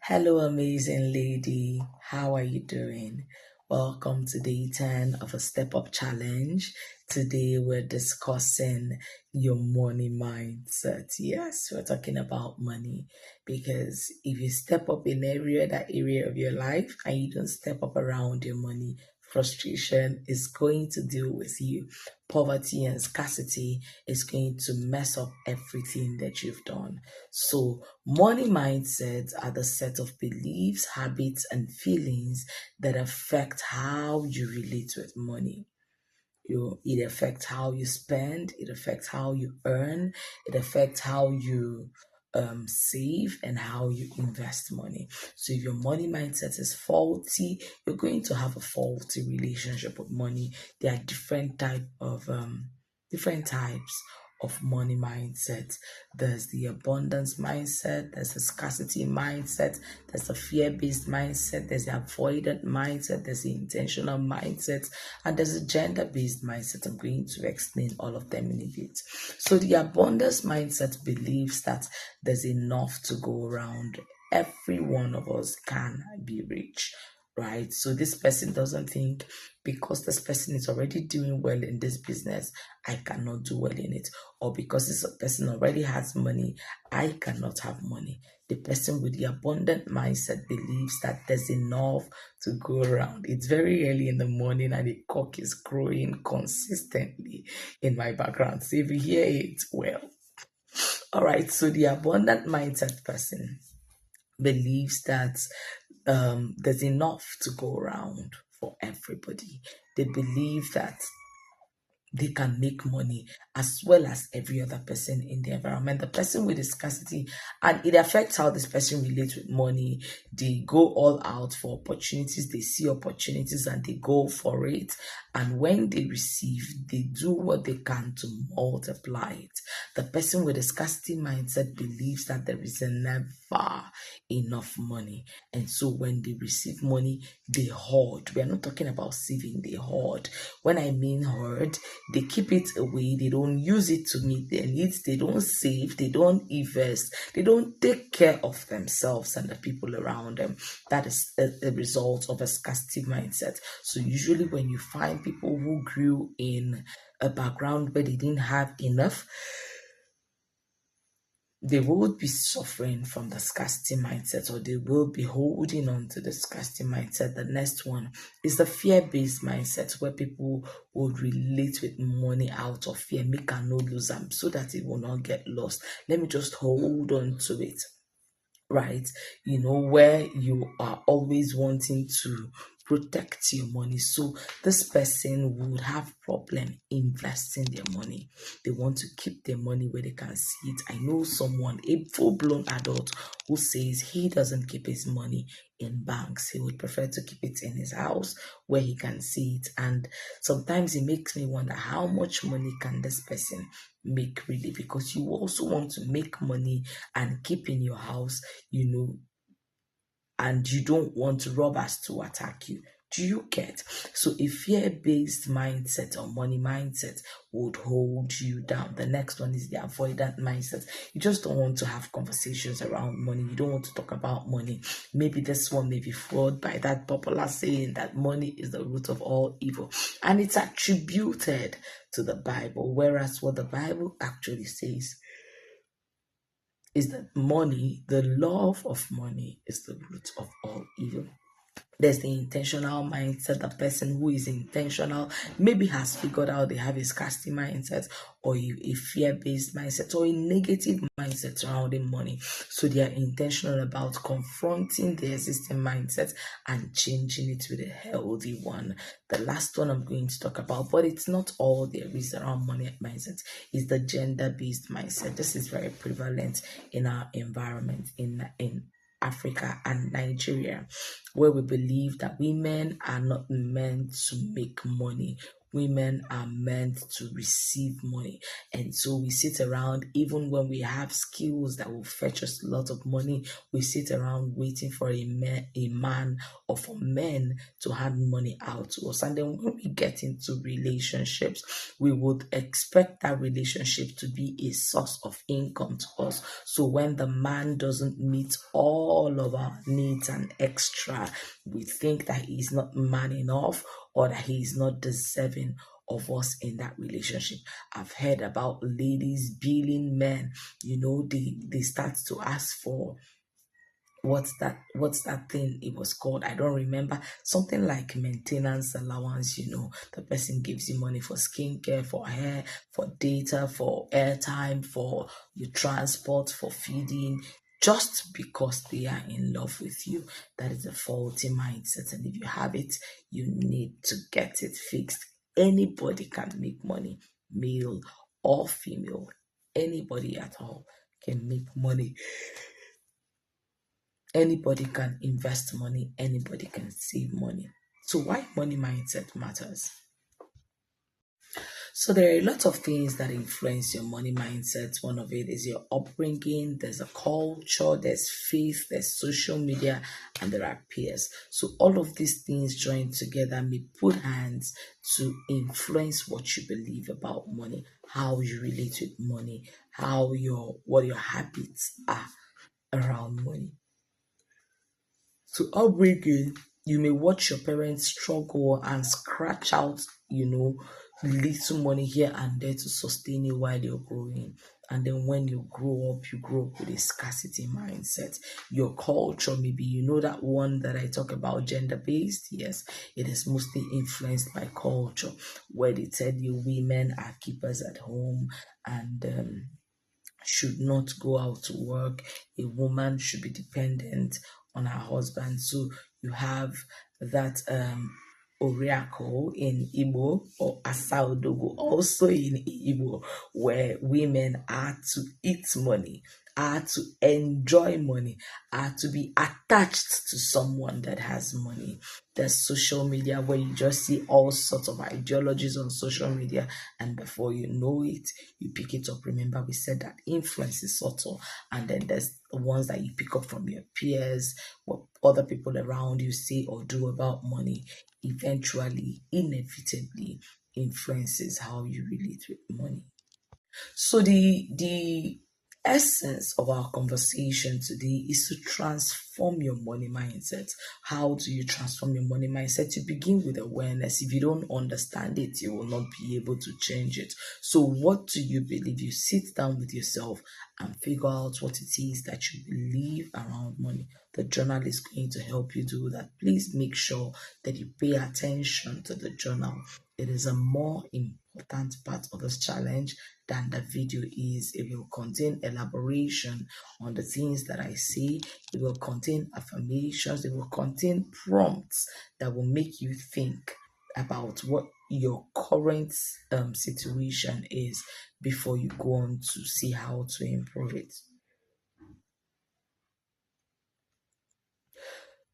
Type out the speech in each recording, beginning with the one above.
Hello, amazing lady. How are you doing? Welcome to day 10 of a Step Up Challenge. Today we're discussing your money mindset. Yes, we're talking about money because if you step up in that area of your life, and you don't step up around your money, frustration is going to deal with you. Poverty and scarcity is going to mess up everything that you've done. So, money mindsets are the set of beliefs, habits, and feelings that affect how you relate with money. It affects how you spend, it affects how you earn, it affects how you save and how you invest money. So if your money mindset is faulty, you're going to have a faulty relationship with money. There are different types of money mindset. There's the abundance mindset, there's the scarcity mindset, there's the fear-based mindset, there's the avoidant mindset, there's the intentional mindset, and there's a gender-based mindset. I'm going to explain all of them in a bit. So the abundance mindset believes that there's enough to go around. Every one of us can be rich, right? So this person doesn't think because this person is already doing well in this business, I cannot do well in it. Or because this person already has money, I cannot have money. The person with the abundant mindset believes that there's enough to go around. It's very early in the morning and the cock is crowing consistently in my background. So if you hear it, well. All right, so the abundant mindset person believes that there's enough to go around for everybody. They believe that they can make money as well as every other person in the environment. The person with the scarcity, and it affects how this person relates with money. They go all out for opportunities, they see opportunities and they go for it. And when they receive, they do what they can to multiply it. The person with the scarcity mindset believes that there is never enough money. And so when they receive money, they hoard. We are not talking about saving, they hoard. When I mean hoard, they keep it away, they don't use it to meet their needs, they don't save, they don't invest, they don't take care of themselves and the people around them. That is a result of a scarcity mindset. So usually when you find people who grew in a background where they didn't have enough, they will be suffering from the scarcity mindset, or they will be holding on to the scarcity mindset. The next one is the fear-based mindset, where people would relate with money out of fear. Make I no lose them so that it will not get lost. Let me just hold on to it. Right? Where you are always wanting to protect your money. So this person would have problem investing their money. They want to keep their money where they can see it. I know someone, a full-blown adult, who says he doesn't keep his money in banks. He would prefer to keep it in his house where he can see it. And sometimes it makes me wonder, how much money can this person make really? Because you also want to make money and keep in your house, and you don't want robbers to attack you. Do you get? So a fear-based mindset or money mindset would hold you down. The next one is the avoidant mindset. You just don't want to have conversations around money. You don't want to talk about money. Maybe this one may be fraud by that popular saying that money is the root of all evil. And it's attributed to the Bible, whereas what the Bible actually says is that money, the love of money, is the root of all evil. There's the intentional mindset. The person who is intentional maybe has figured out they have a scarcity mindset, or a fear-based mindset, or a negative mindset surrounding money. So they are intentional about confronting the existing mindset and changing it with a healthy one. The last one I'm going to talk about, but it's not all there is around money mindset, is the gender-based mindset. This is very prevalent in our environment, in Africa and Nigeria, where we believe that women are not meant to make money. Women are meant to receive money. And so we sit around, even when we have skills that will fetch us a lot of money, we sit around waiting for a man or for men to hand money out to us. And then when we get into relationships, we would expect that relationship to be a source of income to us. So when the man doesn't meet all of our needs and extra, we think that he's not man enough or that he's not deserving of us in that relationship. I've heard about ladies billing men, they start to ask for what's that thing it was called, I don't remember, something like maintenance allowance. The person gives you money for skincare, for hair, for data, for airtime, for your transport, for feeding, just because they are in love with you. That is a faulty mindset, and if you have it, you need to get it fixed. Anybody can make money, male or female. Anybody at all can make money. Anybody can invest money, anybody can save money. So why money mindset matters? So there are a lot of things that influence your money mindset. One of it is your upbringing, there's a culture, there's faith, there's social media, and there are peers. So all of these things joined together may put hands to influence what you believe about money, how you relate with money, what your habits are around money. So upbringing, you may watch your parents struggle and scratch out, little money here and there to sustain you while you're growing. And then when you grow up with a scarcity mindset. Your culture, maybe that one that I talk about, gender-based. Yes, it is mostly influenced by culture, where they tell you women are keepers at home and should not go out to work. A woman should be dependent on her husband. So you have that Oriako in Igbo, or Asaudogo also in Igbo, where women are to eat money, are to enjoy money, are to be attached to someone that has money. There's social media where you just see all sorts of ideologies on social media, and before you know it, you pick it up. Remember, we said that influence is subtle, and then there's the ones that you pick up from your peers, what other people around you say or do about money. Eventually, inevitably, influences how you relate with money. So the essence of our conversation today is to transform your money mindset. How do you transform your money mindset? You begin with awareness. If you don't understand it, you will not be able to change it. So what do you believe? You sit down with yourself and figure out what it is that you believe around money. The journal is going to help you do that. Please make sure that you pay attention to the journal. It is a more important part of this challenge than the video is. It will contain elaboration on the things that I say. It will contain affirmations. It will contain prompts that will make you think about what your current situation is before you go on to see how to improve it.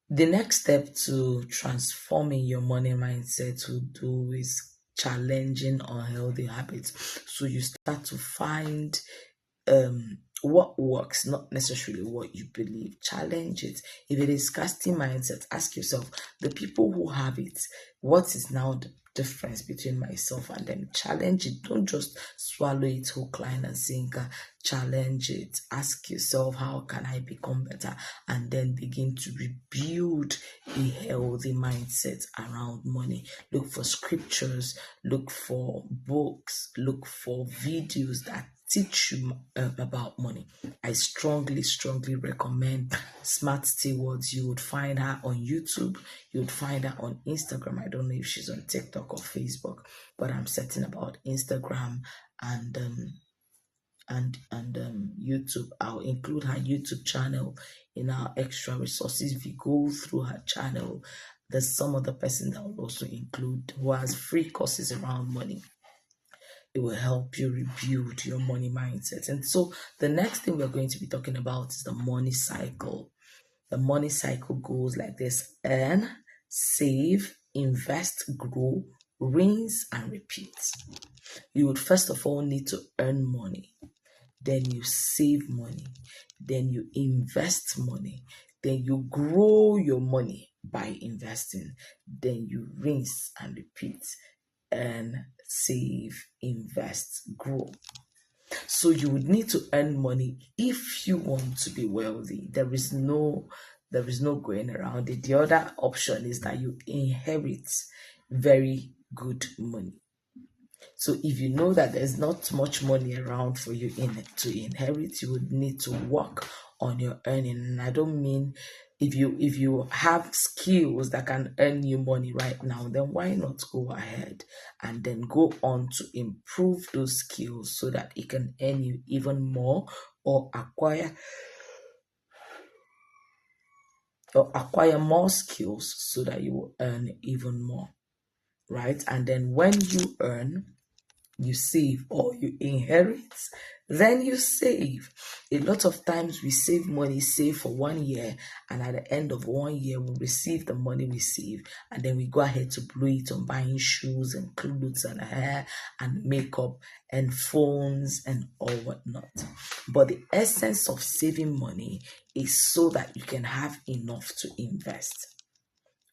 The next step to transforming your money mindset to do is challenging unhealthy habits. So you start to find what works, not necessarily what you believe. Challenge it. If it is scarcity mindset, ask yourself, the people who have it, what is now the difference between myself and them? Challenge it. Don't just swallow it hook, line, and sinker. Challenge it. Ask yourself, how can I become better? And then begin to rebuild a healthy mindset around money. Look for scriptures, look for books, look for videos that teach you about money. I strongly recommend Smart Stewards. You would find her on YouTube. You would find her on Instagram. I don't know if she's on TikTok or Facebook, but I'm certain about Instagram and YouTube. I'll include her YouTube channel in our extra resources. If you go through her channel, there's some other person that will also include who has free courses around money. It will help you rebuild your money mindset. And so the next thing we're going to be talking about is the money cycle. The money cycle goes like this: earn, save, invest, grow, rinse and repeat. You would first of all need to earn money, then you save money, then you invest money, then you grow your money by investing, then you rinse and repeat, and save, invest, grow. So you would need to earn money if you want to be wealthy. There is no going around it. The other option is that you inherit very good money. So if you know that there's not much money around for you to inherit, you would need to work on your earning. And I don't mean if you have skills that can earn you money right now, then why not go ahead and then go on to improve those skills so that it can earn you even more, or acquire more skills so that you will earn even more, right? And then when you earn, you save, or you inherit, then you save. A lot of times we save money, save for 1 year, and at the end of 1 year we receive the money we save, and then we go ahead to blow it on buying shoes and clothes and hair and makeup and phones and all whatnot. But the essence of saving money is so that you can have enough to invest.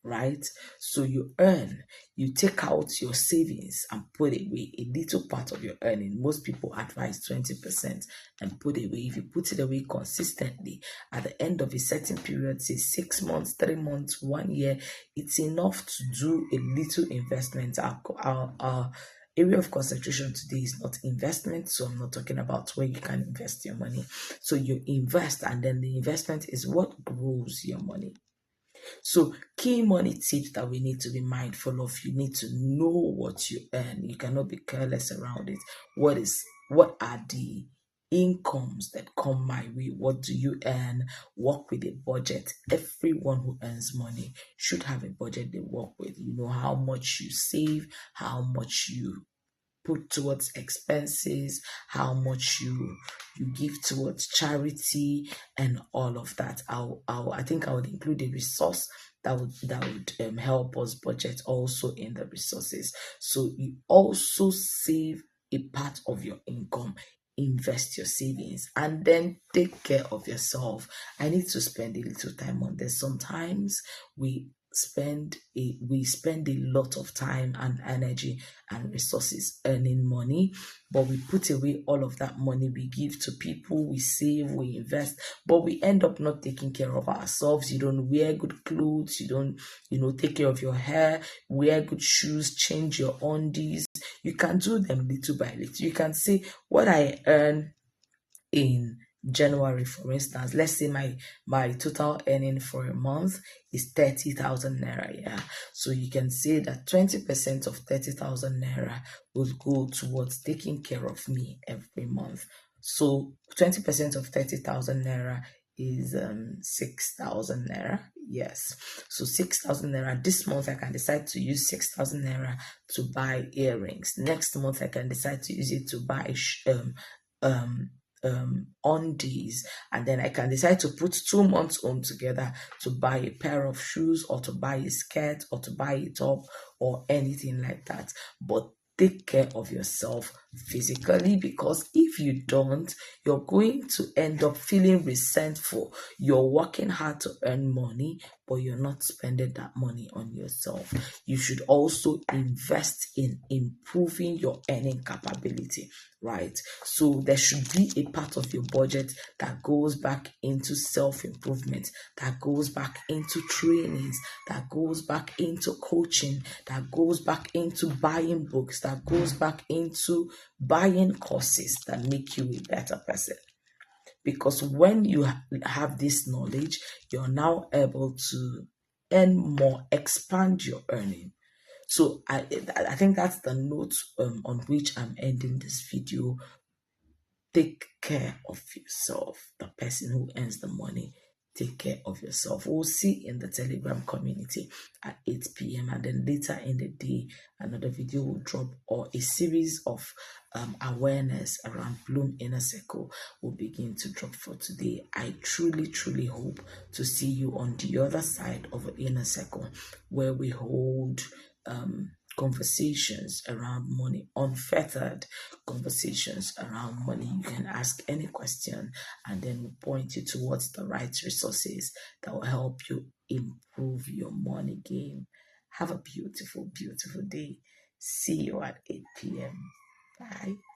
Right? So you earn, you take out your savings and put away a little part of your earning. Most people advise 20% and put away. If you put it away consistently, at the end of a certain period, say 6 months, 3 months, 1 year, it's enough to do a little investment. Our area of concentration today is not investment, so I'm not talking about where you can invest your money. So you invest, and then the investment is what grows your money. So key money tips that we need to be mindful of: you need to know what you earn. You cannot be careless around it. What are the incomes that come my way? What do you earn? Work with a budget. Everyone who earns money should have a budget they work with. You know how much you save, how much you put towards expenses, how much you give towards charity, and all of that. I think I would include a resource that would help us budget also in the resources. So you also save a part of your income, invest your savings, and then take care of yourself. I need to spend a little time on this. Sometimes we spend a lot of time and energy and resources earning money, but we put away all of that money. We give to people, we save, we invest, but we end up not taking care of ourselves. You don't wear good clothes, you don't take care of your hair, wear good shoes, change your undies. You can do them little by little. You can say, what I earn in January, for instance, let's say my total earning for a month is 30,000 naira. Yeah, so you can say that 20% of 30,000 naira will go towards taking care of me every month. So 20% of 30,000 naira is 6,000 naira. Yes, so 6,000 naira. This month I can decide to use 6,000 naira to buy earrings. Next month I can decide to use it to buy undies, and then I can decide to put 2 months on together to buy a pair of shoes, or to buy a skirt, or to buy a top, or anything like that. But take care of yourself physically, because if you don't, you're going to end up feeling resentful. You're working hard to earn money, but you're not spending that money on yourself. You should also invest in improving your earning capability, right? So there should be a part of your budget that goes back into self-improvement, that goes back into trainings, that goes back into coaching, that goes back into buying books, that goes back into buying courses that make you a better person. Because when you have this knowledge, you're now able to earn more, expand your earning. So I think that's the note on which I'm ending this video. Take care of yourself. The person who earns the money, take care of yourself. We'll see in the Telegram community at 8 p.m. and then later in the day, another video will drop, or a series of awareness around Bloom Inner Circle will begin to drop for today. I truly hope to see you on the other side of the Inner Circle, where we hold conversations around money, unfettered conversations around money. You can ask any question and then we'll point you towards the right resources that will help you improve your money game. Have a beautiful, beautiful day. See you at 8 p.m. Bye.